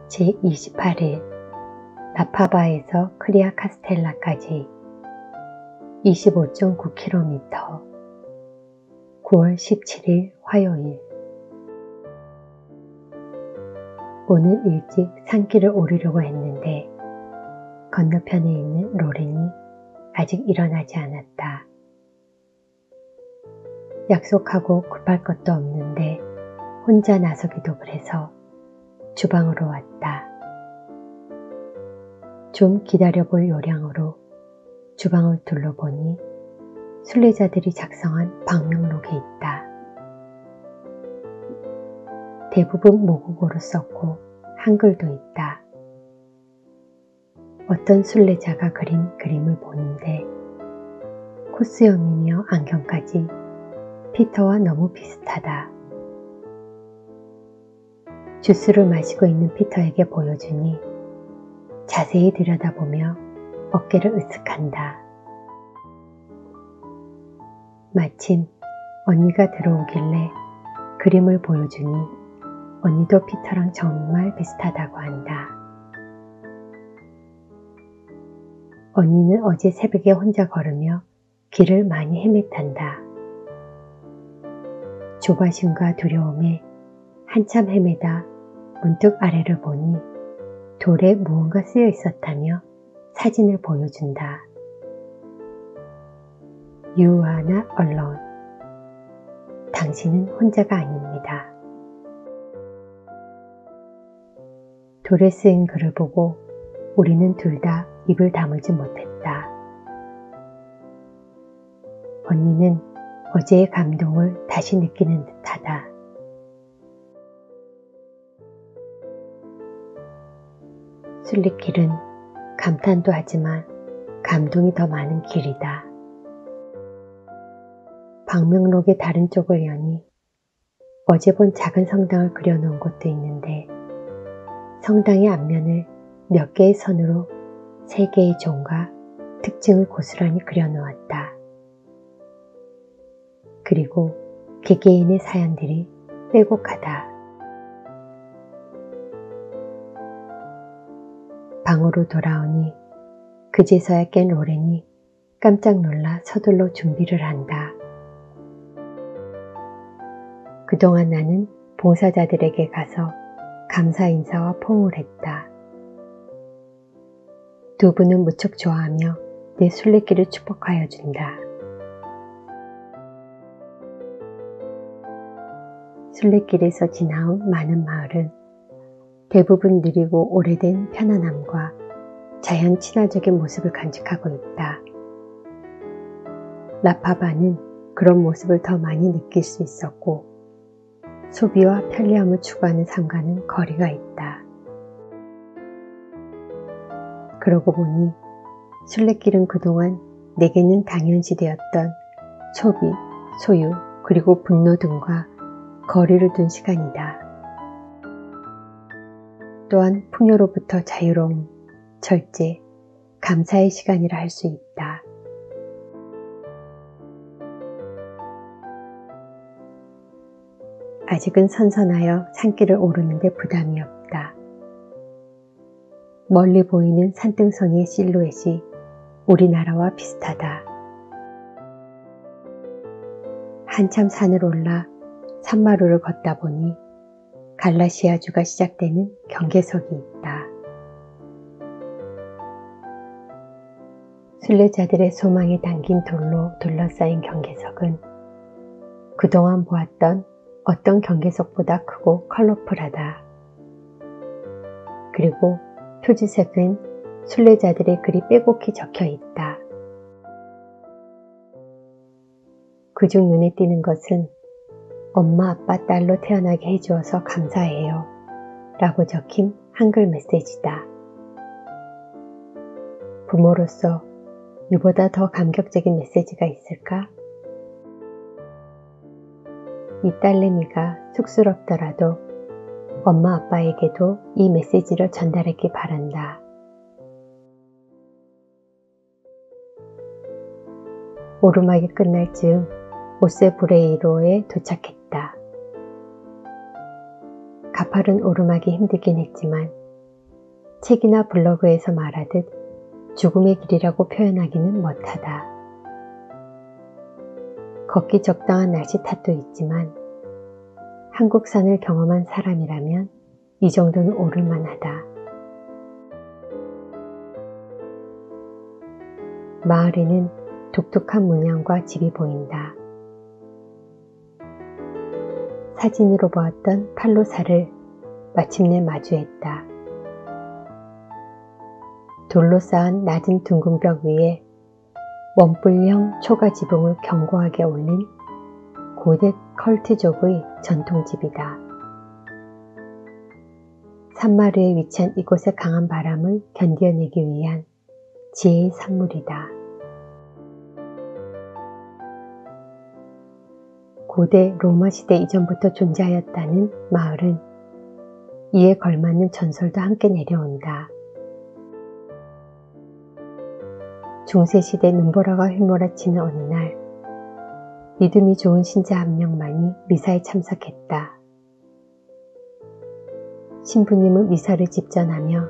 제28일 라파바에서 크리아 카스텔라까지 25.9km 9월 17일 화요일. 오늘 일찍 산길을 오르려고 했는데 건너편에 있는 로렌이 아직 일어나지 않았다. 약속하고 급할 것도 없는데 혼자 나서기도 그래서 주방으로 왔다. 좀 기다려볼 요량으로 주방을 둘러보니 순례자들이 작성한 방명록이 있다. 대부분 모국어로 썼고 한글도 있다. 어떤 순례자가 그린 그림을 보는데 코스염이며 안경까지 피터와 너무 비슷하다. 주스를 마시고 있는 피터에게 보여주니 자세히 들여다보며 어깨를 으쓱한다. 마침 언니가 들어오길래 그림을 보여주니 언니도 피터랑 정말 비슷하다고 한다. 언니는 어제 새벽에 혼자 걸으며 길을 많이 헤맸단다. 조바심과 두려움에 한참 헤매다 문득 아래를 보니 돌에 무언가 쓰여 있었다며 사진을 보여준다. You are not alone. 당신은 혼자가 아닙니다. 돌에 쓰인 글을 보고 우리는 둘 다 입을 다물지 못했다. 언니는 어제의 감동을 다시 느끼는 듯하다. 순례길은 감탄도 하지만 감동이 더 많은 길이다. 방명록의 다른 쪽을 여니 어제 본 작은 성당을 그려놓은 곳도 있는데 성당의 앞면을 몇 개의 선으로 3개의 종과 특징을 고스란히 그려놓았다. 그리고 개개인의 사연들이 빼곡하다. 방으로 돌아오니 그제서야 깬 로렌이 깜짝 놀라 서둘러 준비를 한다. 그동안 나는 봉사자들에게 가서 감사 인사와 포옹을 했다. 두 분은 무척 좋아하며 내 순례길을 축복하여 준다. 순례길에서 지나온 많은 마을은 대부분 느리고 오래된 편안함과 자연 친화적인 모습을 간직하고 있다. 라파바는 그런 모습을 더 많이 느낄 수 있었고 소비와 편리함을 추구하는 삶과는 거리가 있다. 그러고 보니 순례길은 그동안 내게는 당연시되었던 소비, 소유, 그리고 분노 등과 거리를 둔 시간이다. 또한 풍요로부터 자유로움, 절제, 감사의 시간이라 할 수 있다. 아직은 선선하여 산길을 오르는데 부담이 없다. 멀리 보이는 산등성이의 실루엣이 우리나라와 비슷하다. 한참 산을 올라 산마루를 걷다 보니 갈라시아주가 시작되는 경계석이 있다. 순례자들의 소망이 담긴 돌로 둘러싸인 경계석은 그동안 보았던 어떤 경계석보다 크고 컬러풀하다. 그리고 표지색은 순례자들의 글이 빼곡히 적혀 있다. 그중 눈에 띄는 것은 엄마 아빠 딸로 태어나게 해주어서 감사해요 라고 적힌 한글 메시지다. 부모로서 이보다 더 감격적인 메시지가 있을까? 이 딸내미가 쑥스럽더라도 엄마 아빠에게도 이 메시지를 전달했기 바란다. 오르막이 끝날 즈음 오세브레이로에 도착했다. 가파른 오르막이 힘들긴 했지만 책이나 블로그에서 말하듯 죽음의 길이라고 표현하기는 못하다. 걷기 적당한 날씨 탓도 있지만 한국산을 경험한 사람이라면 이 정도는 오를 만하다. 마을에는 독특한 문양과 집이 보인다. 사진으로 보았던 팔로사를 마침내 마주했다. 돌로 쌓은 낮은 둥근 벽 위에 원뿔형 초가 지붕을 견고하게 올린 고대 컬트족의 전통집이다. 산마루에 위치한 이곳의 강한 바람을 견뎌내기 위한 지혜의 산물이다. 고대 로마 시대 이전부터 존재하였다는 마을은 이에 걸맞는 전설도 함께 내려온다. 중세시대 눈보라가 휘몰아치는 어느 날 믿음이 좋은 신자 한 명만이 미사에 참석했다. 신부님은 미사를 집전하며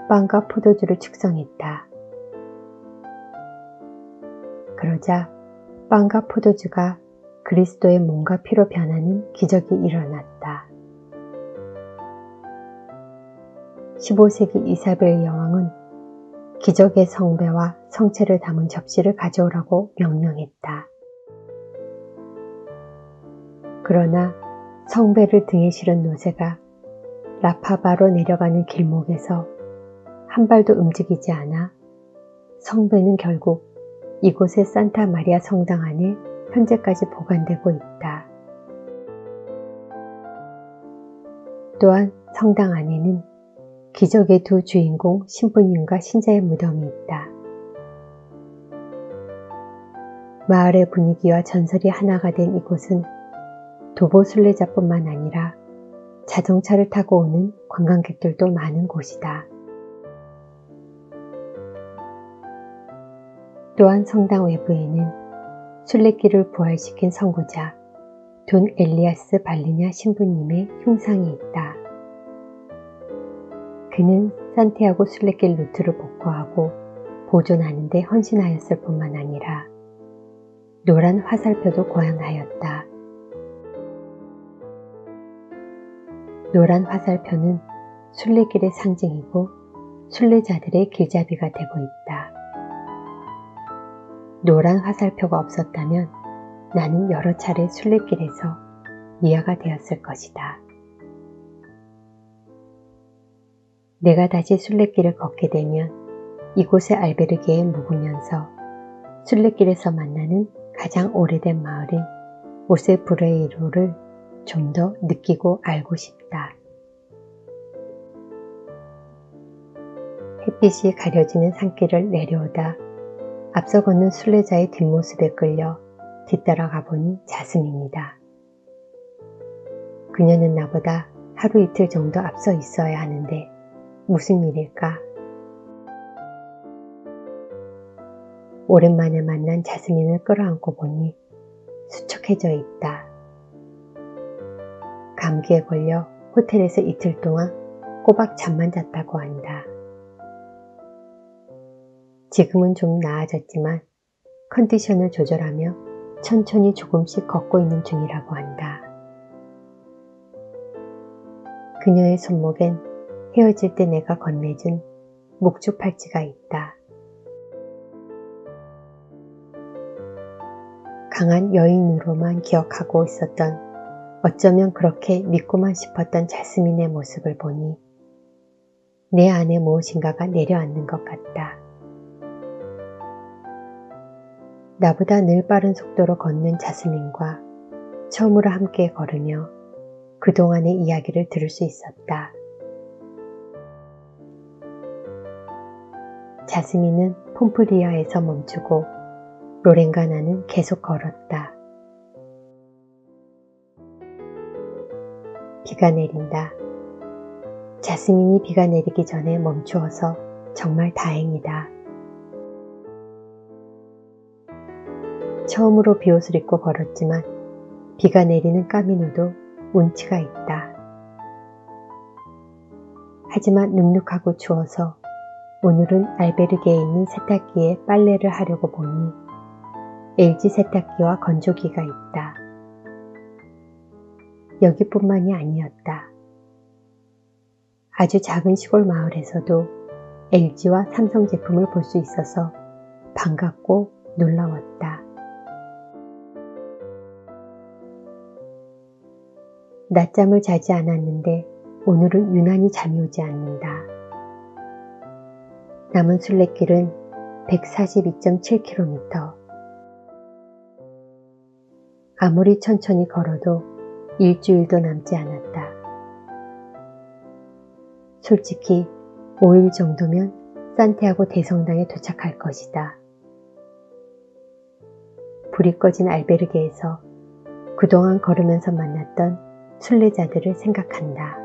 빵과 포도주를 축성했다. 그러자 빵과 포도주가 그리스도의 몸과 피로 변하는 기적이 일어났다. 15세기 이사벨 여왕은 기적의 성배와 성체를 담은 접시를 가져오라고 명령했다. 그러나 성배를 등에 실은 노새가 라파바로 내려가는 길목에서 한 발도 움직이지 않아 성배는 결국 이곳의 산타 마리아 성당 안에 현재까지 보관되고 있다. 또한 성당 안에는 기적의 두 주인공 신부님과 신자의 무덤이 있다. 마을의 분위기와 전설이 하나가 된 이곳은 도보 순례자뿐만 아니라 자동차를 타고 오는 관광객들도 많은 곳이다. 또한 성당 외부에는 순례길을 부활시킨 선구자 돈 엘리아스 발리냐 신부님의 흉상이 있다. 그는 산티아고 순례길 루트를 복구하고 보존하는 데 헌신하였을 뿐만 아니라 노란 화살표도 고안하였다. 노란 화살표는 순례길의 상징이고 순례자들의 길잡이가 되고 있다. 노란 화살표가 없었다면 나는 여러 차례 순례길에서 미아가 되었을 것이다. 내가 다시 순례길을 걷게 되면 이곳의 알베르게에 묵으면서 순례길에서 만나는 가장 오래된 마을인 오세브레이로를 좀 더 느끼고 알고 싶다. 햇빛이 가려지는 산길을 내려오다 앞서 걷는 순례자의 뒷모습에 끌려 뒤따라가 보니 자스민이다. 그녀는 나보다 하루 이틀 정도 앞서 있어야 하는데 무슨 일일까? 오랜만에 만난 자스민을 끌어안고 보니 수척해져 있다. 감기에 걸려 호텔에서 이틀 동안 꼬박 잠만 잤다고 한다. 지금은 좀 나아졌지만 컨디션을 조절하며 천천히 조금씩 걷고 있는 중이라고 한다. 그녀의 손목엔 헤어질 때 내가 건네준 목주 팔찌가 있다. 강한 여인으로만 기억하고 있었던 어쩌면 그렇게 믿고만 싶었던 자스민의 모습을 보니 내 안에 무엇인가가 내려앉는 것 같다. 나보다 늘 빠른 속도로 걷는 자스민과 처음으로 함께 걸으며 그동안의 이야기를 들을 수 있었다. 자스민은 폼프리아에서 멈추고 로렌과 나는 계속 걸었다. 비가 내린다. 자스민이 비가 내리기 전에 멈추어서 정말 다행이다. 처음으로 비옷을 입고 걸었지만 비가 내리는 까미노도 운치가 있다. 하지만 눅눅하고 추워서 오늘은 알베르게에 있는 세탁기에 빨래를 하려고 보니 LG 세탁기와 건조기가 있다. 여기뿐만이 아니었다. 아주 작은 시골 마을에서도 LG와 삼성 제품을 볼 수 있어서 반갑고 놀라웠다. 낮잠을 자지 않았는데 오늘은 유난히 잠이 오지 않는다. 남은 순례길은 142.7km. 아무리 천천히 걸어도 일주일도 남지 않았다. 솔직히 5일 정도면 산티아고 대성당에 도착할 것이다. 불이 꺼진 알베르게에서 그동안 걸으면서 만났던 순례자들을 생각한다.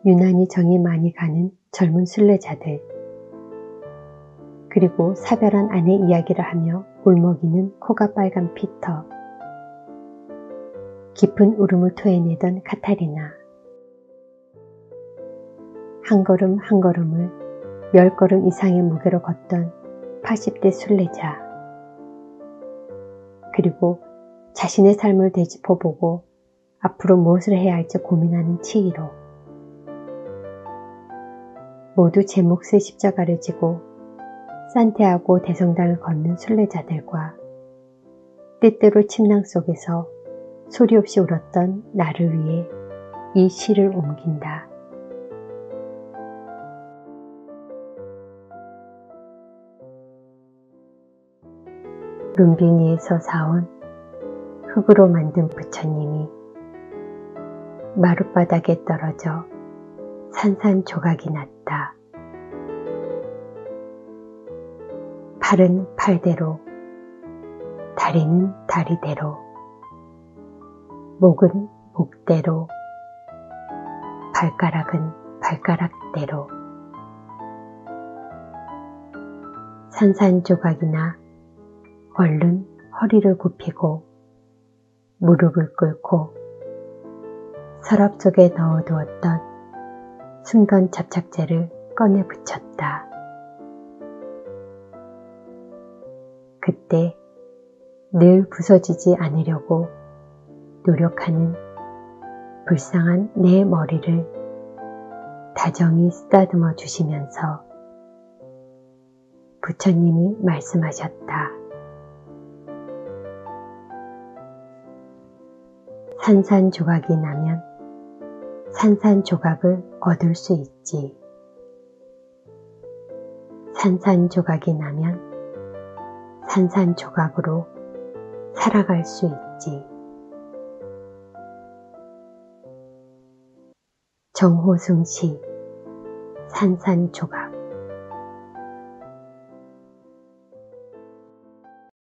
유난히 정이 많이 가는 젊은 순례자들, 그리고 사별한 아내 이야기를 하며 울먹이는 코가 빨간 피터, 깊은 울음을 토해내던 카타리나, 한 걸음 한 걸음을 10걸음 이상의 무게로 걷던 80대 순례자, 그리고 자신의 삶을 되짚어보고 앞으로 무엇을 해야 할지 고민하는 치히로. 모두 제 몫의 십자가를 지고 산티아고 대성당을 걷는 순례자들과 때때로 침낭 속에서 소리 없이 울었던 나를 위해 이 시를 옮긴다. 룸비니에서 사온 흙으로 만든 부처님이 마룻바닥에 떨어져 산산조각이 났다. 팔은 팔대로, 다리는 다리대로, 목은 목대로, 발가락은 발가락대로. 산산조각이나 얼른 허리를 굽히고 무릎을 꿇고 서랍 속에 넣어두었던 순건 접착제를 꺼내 붙였다. 그때 늘 부서지지 않으려고 노력하는 불쌍한 내 머리를 다정히 쓰다듬어 주시면서 부처님이 말씀하셨다. 산산조각이 나면 산산조각을 얻을 수 있지. 산산조각이 나면 산산조각으로 살아갈 수 있지. 정호승 시 산산조각.